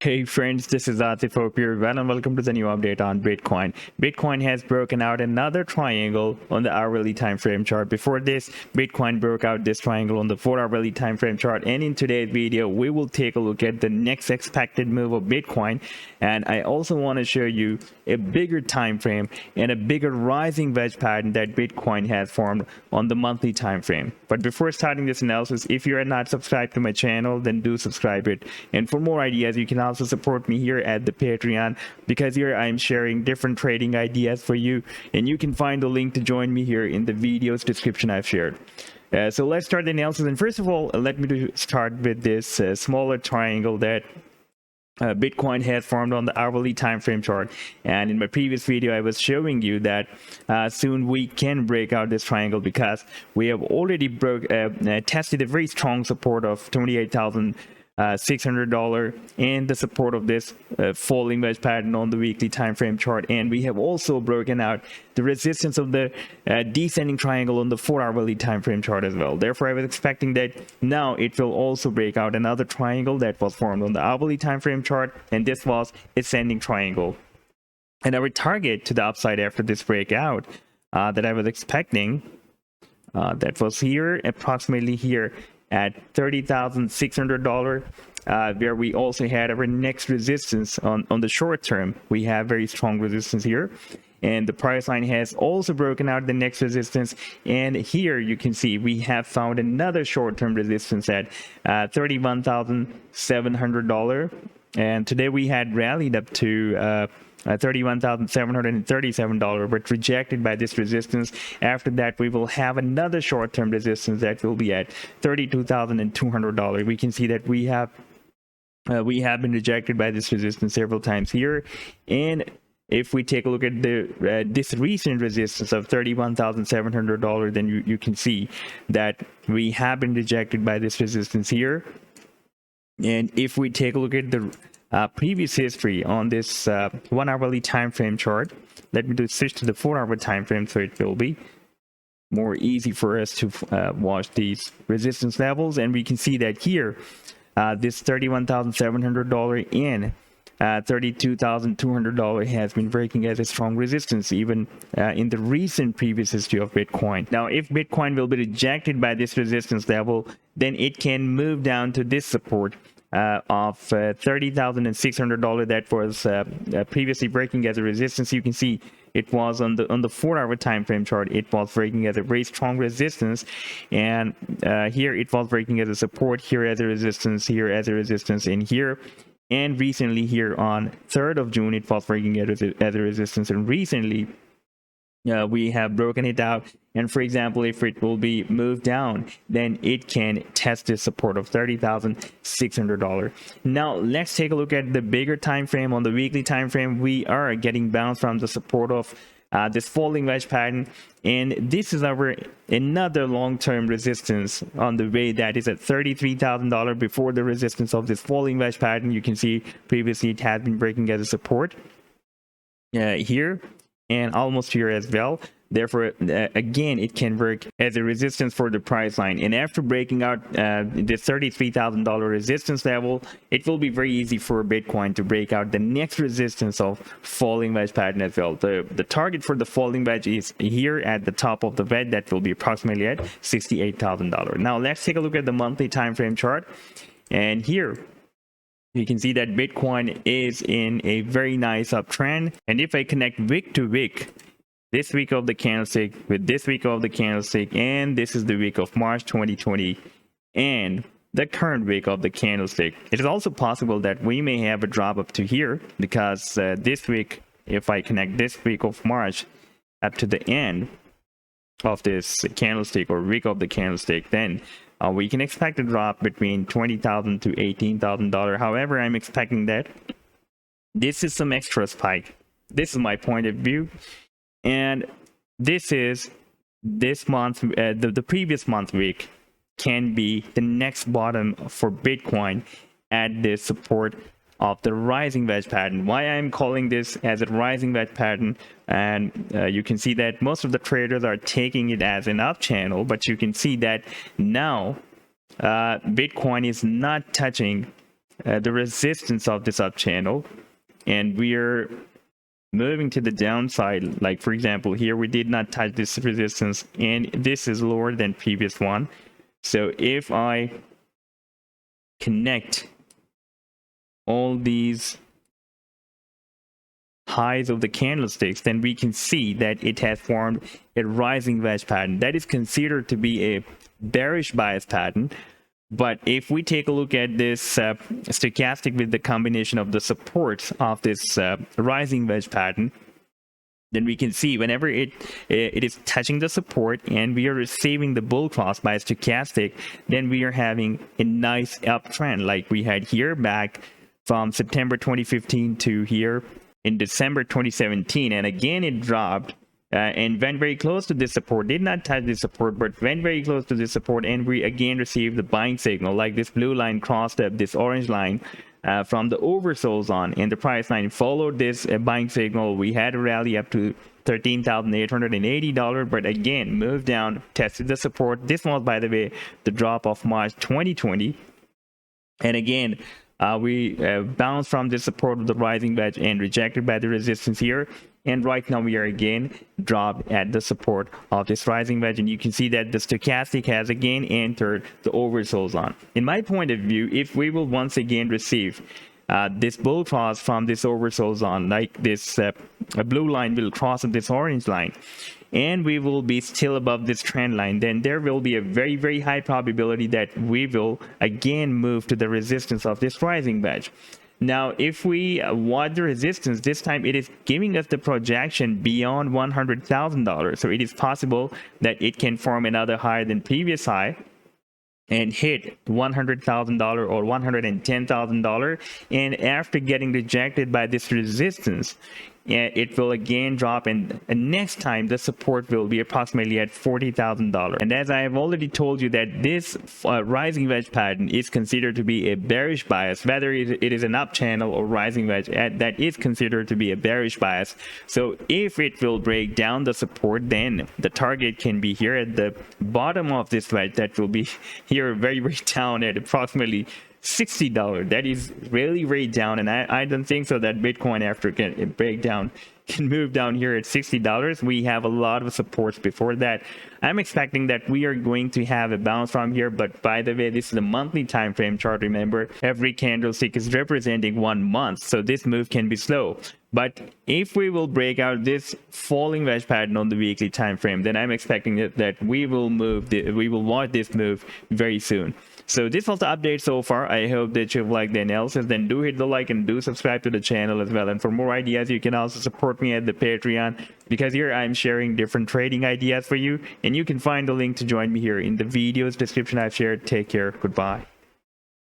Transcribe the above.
Hey friends, this is Cypher here, and welcome to the new update on Bitcoin. Bitcoin has broken out another triangle on the hourly time frame chart. Before this, Bitcoin broke out this triangle on the 4-hourly time frame chart, and in today's video, we will take a look at the next expected move of Bitcoin. And I also want to show you a bigger time frame and a bigger rising wedge pattern that Bitcoin has formed on the monthly time frame. But before starting this analysis, if you are not subscribed to my channel, then do subscribe it. And for more ideas, you can also support me here at the Patreon, because here I'm sharing different trading ideas for you, and you can find the link to join me here in the video's description I've shared. So let's start the analysis. And first of all, let me start with this smaller triangle that Bitcoin has formed on the hourly time frame chart. And in my previous video, I was showing you that soon we can break out this triangle, because we have already tested a very strong support of $28,600 and the support of this falling wedge pattern on the weekly time frame chart. And we have also broken out the resistance of the descending triangle on the 4-hourly time frame chart as well. Therefore, I was expecting that now it will also break out another triangle that was formed on the hourly time frame chart, and this was ascending triangle. And our target to the upside after this breakout that I was expecting, that was here, approximately here at $30,600, where we also had our next resistance on the short term. We have very strong resistance here, and the price line has also broken out the next resistance. And here you can see we have found another short-term resistance at $31,700, and today we had rallied up to $31,737, but rejected by this resistance. After that, we will have another short-term resistance that will be at $32,200. We can see that we have been rejected by this resistance several times here. And if we take a look at the this recent resistance of $31,700, then you can see that we have been rejected by this resistance here. And if we take a look at the previous history on this 1-hourly time frame chart, let me switch to the 4-hour time frame, so it will be more easy for us to watch these resistance levels. And we can see that here this $31,700 and $32,200 has been breaking as a strong resistance, even in the recent previous history of Bitcoin. Now, if Bitcoin will be rejected by this resistance level, then it can move down to this support of $30,600 that was previously breaking as a resistance. You can see it was on the 4-hour time frame chart, it was breaking as a very strong resistance, and here it was breaking as a support, here as a resistance, here as a resistance, and here. And recently here on 3rd of June, it was breaking as a resistance, and recently we have broken it out. And for example, if it will be moved down, then it can test the support of $30,600. Now let's take a look at the bigger time frame. On the weekly time frame, we are getting bounced from the support of this falling wedge pattern, and this is our another long-term resistance on the way, that is at $33,000 before the resistance of this falling wedge pattern. You can see previously it has been breaking as a support here and almost here as well. Therefore, again, it can work as a resistance for the price line. And after breaking out this $33,000 resistance level, it will be very easy for Bitcoin to break out the next resistance of falling wedge pattern as well. The target for the falling wedge is here at the top of the wedge. That will be approximately at $68,000. Now, let's take a look at the monthly time frame chart. And here, you can see that Bitcoin is in a very nice uptrend. And if I connect wick to wick, this week of the candlestick with this week of the candlestick, and this is the week of March 2020 and the current week of the candlestick, it is also possible that we may have a drop up to here, because this week, if I connect this week of March up to the end of this candlestick or week of the candlestick, then we can expect a drop between $20,000 to $18,000. However, I'm expecting that this is some extra spike. This is my point of view. And this is this month, the previous month week can be the next bottom for Bitcoin at the support of the rising wedge pattern. Why I'm calling this as a rising wedge pattern, and you can see that most of the traders are taking it as an up channel, but you can see that now Bitcoin is not touching the resistance of this up channel, and we are moving to the downside. Like for example, here we did not touch this resistance, and this is lower than previous one. So if I connect all these highs of the candlesticks, then we can see that it has formed a rising wedge pattern that is considered to be a bearish bias pattern. But if we take a look at this stochastic with the combination of the supports of this rising wedge pattern, then we can see whenever it is touching the support and we are receiving the bull cross by stochastic, then we are having a nice uptrend like we had here back from September 2015 to here in December 2017. And again it dropped and went very close to this support, did not touch this support, but went very close to this support, and we again received the buying signal. Like this blue line crossed up this orange line from the oversold zone, and the price line followed this buying signal. We had a rally up to $13,880, but again moved down, tested the support. This was, by the way, the drop of March 2020, and again we bounced from this support of the rising wedge and rejected by the resistance here. And right now we are again dropped at the support of this rising wedge, and you can see that the stochastic has again entered the oversold zone. In my point of view, if we will once again receive this bull cross from this oversold zone, like this blue line will cross this orange line, and we will be still above this trend line, then there will be a very, very high probability that we will again move to the resistance of this rising wedge. Now, if we watch the resistance, this time it is giving us the projection beyond $100,000. So it is possible that it can form another higher than previous high and hit $100,000 or $110,000. And after getting rejected by this resistance, it will again drop, and next time the support will be approximately at $40,000. And as I have already told you, that this rising wedge pattern is considered to be a bearish bias, whether it is an up channel or rising wedge, that is considered to be a bearish bias. So if it will break down the support, then the target can be here at the bottom of this wedge. That will be here very, very down at approximately $60. That is really very down, and I don't think so that Bitcoin, after it break down, can move down here at $60. We have a lot of supports before that. I'm expecting that we are going to have a bounce from here, but by the way, this is a monthly time frame chart. Remember, every candlestick is representing 1 month, so this move can be slow. But if we will break out this falling wedge pattern on the weekly time frame, then I'm expecting that we will watch this move very soon. So this was the update so far. I hope that you've liked the analysis. Then do hit the like and do subscribe to the channel as well. And for more ideas, you can also support me at the Patreon, because here I'm sharing different trading ideas for you. And you can find the link to join me here in the video's description I've shared. Take care. Goodbye.